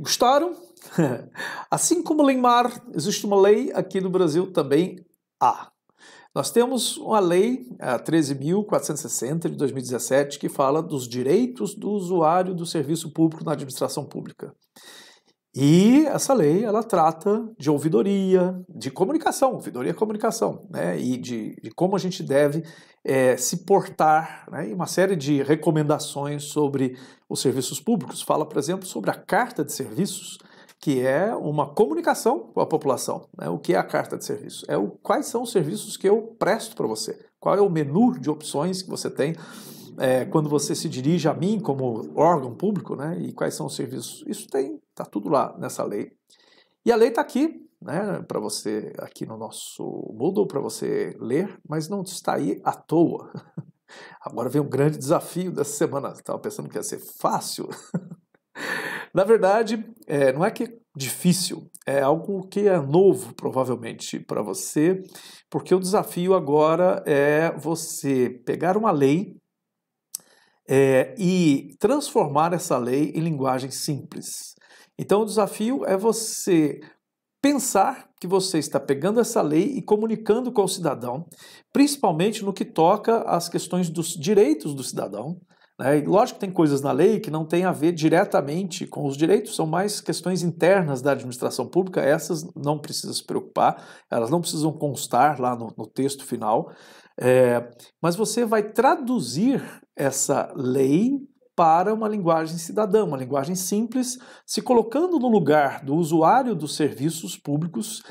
Gostaram? Assim como Lemar, existe uma lei aqui no Brasil também há. Nós temos uma lei, a 13.460 de 2017, que fala dos direitos do usuário do serviço público na administração pública. E essa lei, ela trata de ouvidoria, de comunicação, ouvidoria é comunicação, né? E de como a gente deve se portar, né? E uma série de recomendações sobre os serviços públicos. Fala, por exemplo, sobre a carta de serviços, que é uma comunicação com a população, né? O que é a carta de serviço? Quais são os serviços que eu presto para você? Qual é o menu de opções que você tem quando você se dirige a mim como órgão público, né? E quais são os serviços? Isso está tudo lá nessa lei. E a lei está aqui, né? Para você, aqui no nosso Moodle, para você ler, mas não está aí à toa. Agora vem um grande desafio dessa semana. Estava pensando que ia ser fácil. Na verdade, não é que é difícil, é algo que é novo, provavelmente, para você, porque o desafio agora é você pegar uma lei e transformar essa lei em linguagem simples. Então, o desafio é você pensar que você está pegando essa lei e comunicando com o cidadão, principalmente no que toca às questões dos direitos do cidadão. E lógico que tem coisas na lei que não tem a ver diretamente com os direitos, são mais questões internas da administração pública, essas não precisa se preocupar, elas não precisam constar lá no texto final, mas você vai traduzir essa lei para uma linguagem cidadã, uma linguagem simples, se colocando no lugar do usuário dos serviços públicos,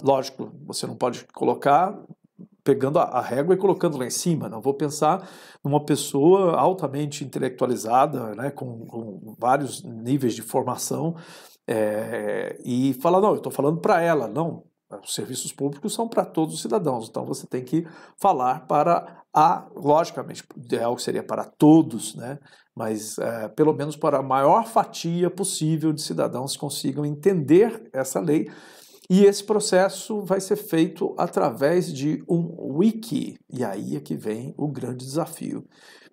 lógico, você não pode colocar pegando a régua e colocando lá em cima. Não vou pensar numa pessoa altamente intelectualizada, né, com vários níveis de formação, e falar, não, eu estou falando para ela. Não, os serviços públicos são para todos os cidadãos, então você tem que falar logicamente, o ideal seria para todos, né, mas pelo menos para a maior fatia possível de cidadãos que consigam entender essa lei. E esse processo vai ser feito através de um wiki. E aí é que vem o grande desafio.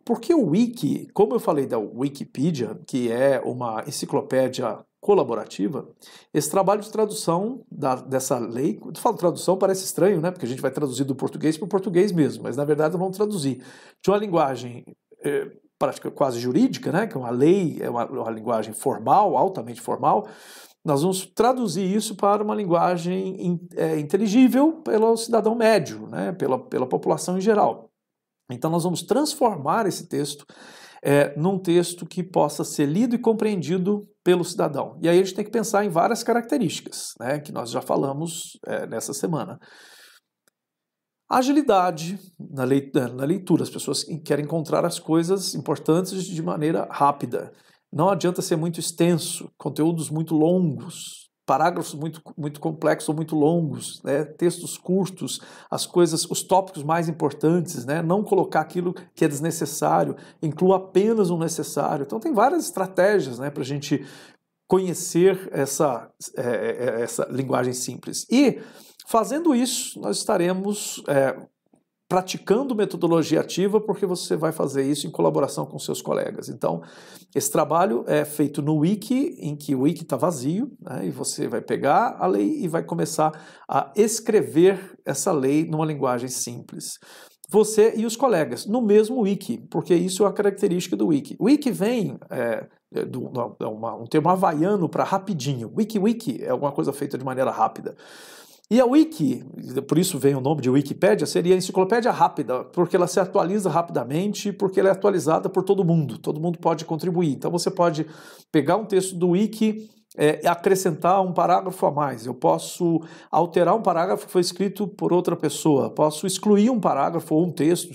Porque o wiki, como eu falei da Wikipedia, que é uma enciclopédia colaborativa, esse trabalho de tradução dessa lei, quando eu falo tradução parece estranho, né? Porque a gente vai traduzir do português para o português mesmo, mas na verdade vamos traduzir de uma linguagem prática quase jurídica, né? Que é uma lei, é uma linguagem formal, altamente formal. Nós vamos traduzir isso para uma linguagem inteligível pelo cidadão médio, né, pela população em geral. Então nós vamos transformar esse texto num texto que possa ser lido e compreendido pelo cidadão. E aí a gente tem que pensar em várias características, né, que nós já falamos nessa semana. Agilidade na leitura, as pessoas querem encontrar as coisas importantes de maneira rápida. Não adianta ser muito extenso, conteúdos muito longos, parágrafos muito complexos ou muito longos, né? Textos curtos, os tópicos mais importantes, né? Não colocar aquilo que é desnecessário, inclua apenas o necessário. Então tem várias estratégias, né, para a gente conhecer essa linguagem simples. E fazendo isso, nós estaremos praticando metodologia ativa, porque você vai fazer isso em colaboração com seus colegas. Então, esse trabalho é feito no Wiki, em que o Wiki está vazio, né, e você vai pegar a lei e vai começar a escrever essa lei numa linguagem simples. Você e os colegas, no mesmo Wiki, porque isso é a característica do Wiki. O Wiki vem um termo havaiano para rapidinho. Wiki é alguma coisa feita de maneira rápida. E a Wiki, por isso vem o nome de Wikipédia, seria a enciclopédia rápida, porque ela se atualiza rapidamente, porque ela é atualizada por todo mundo pode contribuir. Então você pode pegar um texto do Wiki e acrescentar um parágrafo a mais. Eu posso alterar um parágrafo que foi escrito por outra pessoa, posso excluir um parágrafo ou um texto,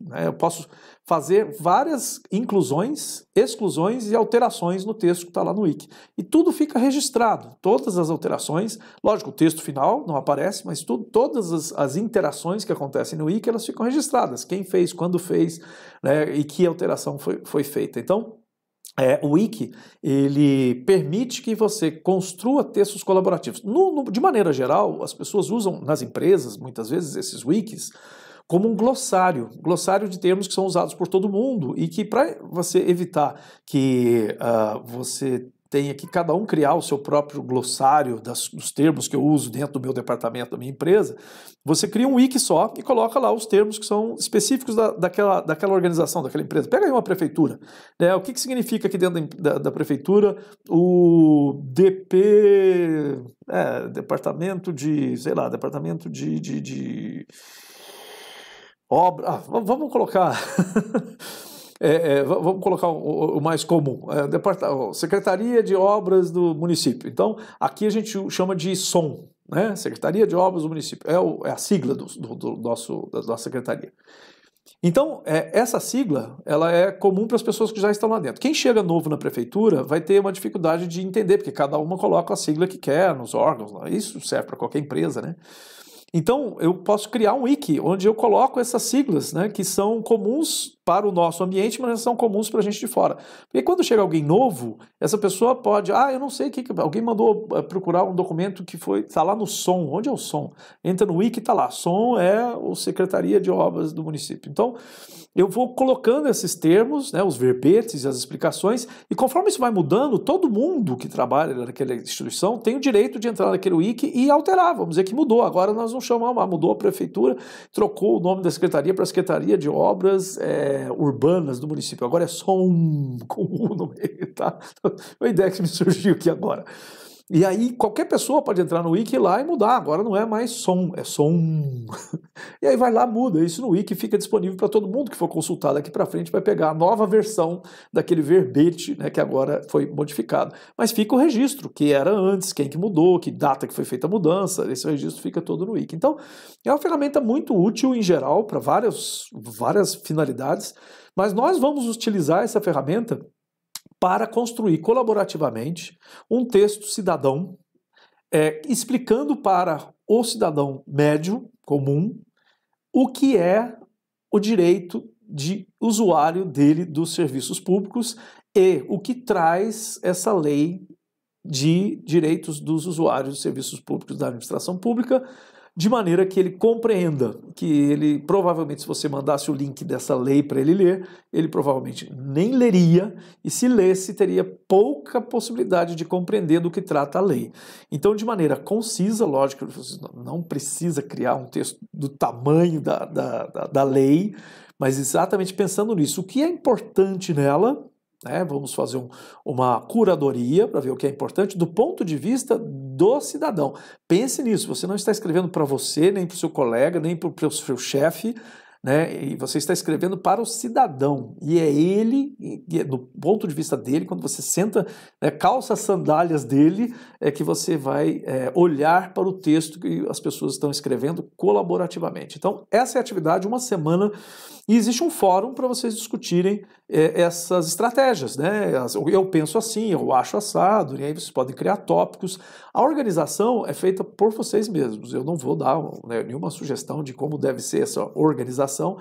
né? Eu posso fazer várias inclusões, exclusões e alterações no texto que está lá no Wiki. E tudo fica registrado, todas as alterações, lógico, o texto final não aparece, mas todas as interações que acontecem no Wiki, elas ficam registradas, quem fez, quando fez, né, e que alteração foi feita. Então, o Wiki, ele permite que você construa textos colaborativos. De maneira geral, as pessoas usam nas empresas, muitas vezes, esses wikis, como um glossário de termos que são usados por todo mundo e que, para você evitar que você tenha que cada um criar o seu próprio glossário dos termos que eu uso dentro do meu departamento, da minha empresa, você cria um wiki só e coloca lá os termos que são específicos daquela organização, daquela empresa. Pega aí uma prefeitura, né? O que significa aqui dentro da prefeitura o DP, departamento de, sei lá, departamento de obra, vamos colocar... vamos colocar o mais comum, Secretaria de Obras do município. Então, aqui a gente chama de SOM, né? Secretaria de Obras do município, é a sigla da nossa secretaria. Então, essa sigla, ela é comum para as pessoas que já estão lá dentro. Quem chega novo na prefeitura vai ter uma dificuldade de entender, porque cada uma coloca a sigla que quer nos órgãos, isso serve para qualquer empresa, né? Então, eu posso criar um wiki onde eu coloco essas siglas, né, que são comuns para o nosso ambiente, mas são comuns para a gente de fora. Porque quando chega alguém novo, essa pessoa pode... eu não sei o que... Alguém mandou procurar um documento que está lá no SOM. Onde é o SOM? Entra no wiki e está lá. SOM é a Secretaria de Obras do município. Então, eu vou colocando esses termos, né, os verbetes e as explicações, e conforme isso vai mudando, todo mundo que trabalha naquela instituição tem o direito de entrar naquele wiki e alterar. Vamos dizer que mudou. Agora nós não chamamos, mudou a prefeitura, trocou o nome da secretaria para a Secretaria de Obras Urbanas do município. Agora é SOM, com U no meio, tá? Uma ideia que me surgiu aqui agora. E aí qualquer pessoa pode entrar no wiki lá e mudar, agora não é mais SOM, é SOM. E aí vai lá, muda isso no wiki, fica disponível para todo mundo que for consultar daqui para frente, vai pegar a nova versão daquele verbete, né, que agora foi modificado. Mas fica o registro, que era antes, quem que mudou, que data que foi feita a mudança, esse registro fica todo no wiki. Então, é uma ferramenta muito útil em geral para várias finalidades, mas nós vamos utilizar essa ferramenta para construir colaborativamente um texto cidadão, explicando para o cidadão médio, comum, o que é o direito de usuário dele dos serviços públicos e o que traz essa lei de direitos dos usuários dos serviços públicos da administração pública, de maneira que ele compreenda, que ele provavelmente, se você mandasse o link dessa lei para ele ler, ele provavelmente nem leria, e se lesse, teria pouca possibilidade de compreender do que trata a lei. Então, de maneira concisa, lógico, você não precisa criar um texto do tamanho da lei, mas exatamente pensando nisso, o que é importante nela, né, vamos fazer uma curadoria para ver o que é importante do ponto de vista do cidadão. Pense nisso, você não está escrevendo para você, nem para o seu colega, nem para o seu chefe, né, e você está escrevendo para o cidadão. E é ele, do ponto de vista dele, quando você senta, calça as sandálias dele, é que você vai olhar para o texto que as pessoas estão escrevendo colaborativamente. Então, essa é a atividade, uma semana. E existe um fórum para vocês discutirem essas estratégias, né? Eu penso assim, eu acho assado, e aí vocês podem criar tópicos. A organização é feita por vocês mesmos. Eu não vou dar nenhuma sugestão de como deve ser essa organização,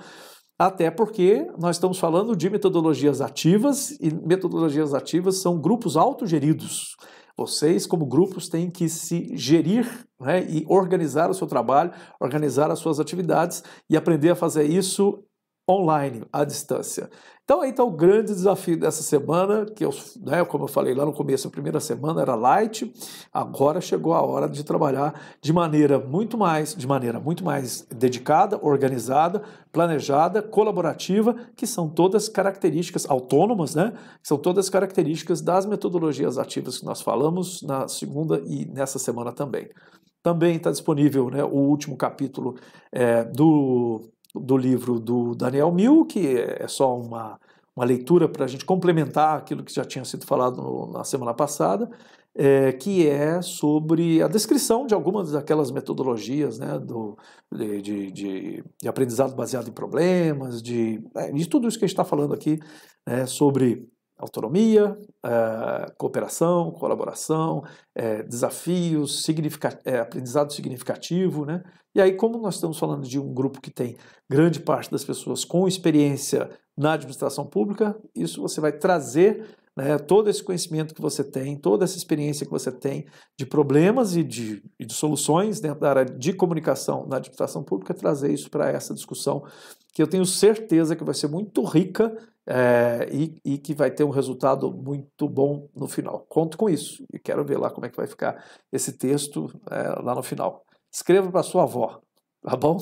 até porque nós estamos falando de metodologias ativas, e metodologias ativas são grupos autogeridos. Vocês, como grupos, têm que se gerir, né, e organizar o seu trabalho, organizar as suas atividades e aprender a fazer isso online, à distância. Então aí está o grande desafio dessa semana, que como eu falei lá no começo, a primeira semana era light, agora chegou a hora de trabalhar de maneira muito mais dedicada, organizada, planejada, colaborativa, que são todas características autônomas, né? Que são todas características das metodologias ativas que nós falamos na segunda e nessa semana também. Também está disponível, né, o último capítulo do livro do Daniel Mill, que é só uma leitura para a gente complementar aquilo que já tinha sido falado na semana passada, que é sobre a descrição de algumas daquelas metodologias, né, de aprendizado baseado em problemas, de tudo isso que a gente está falando aqui, né, sobre autonomia, cooperação, colaboração, desafios, aprendizado significativo, né? E aí, como nós estamos falando de um grupo que tem grande parte das pessoas com experiência na administração pública, isso você vai trazer né, todo esse conhecimento que você tem, toda essa experiência que você tem de problemas e de soluções dentro da área de comunicação na administração pública, trazer isso para essa discussão, que eu tenho certeza que vai ser muito rica e que vai ter um resultado muito bom no final. Conto com isso e quero ver lá como é que vai ficar esse texto lá no final. Escreva para sua avó, tá bom?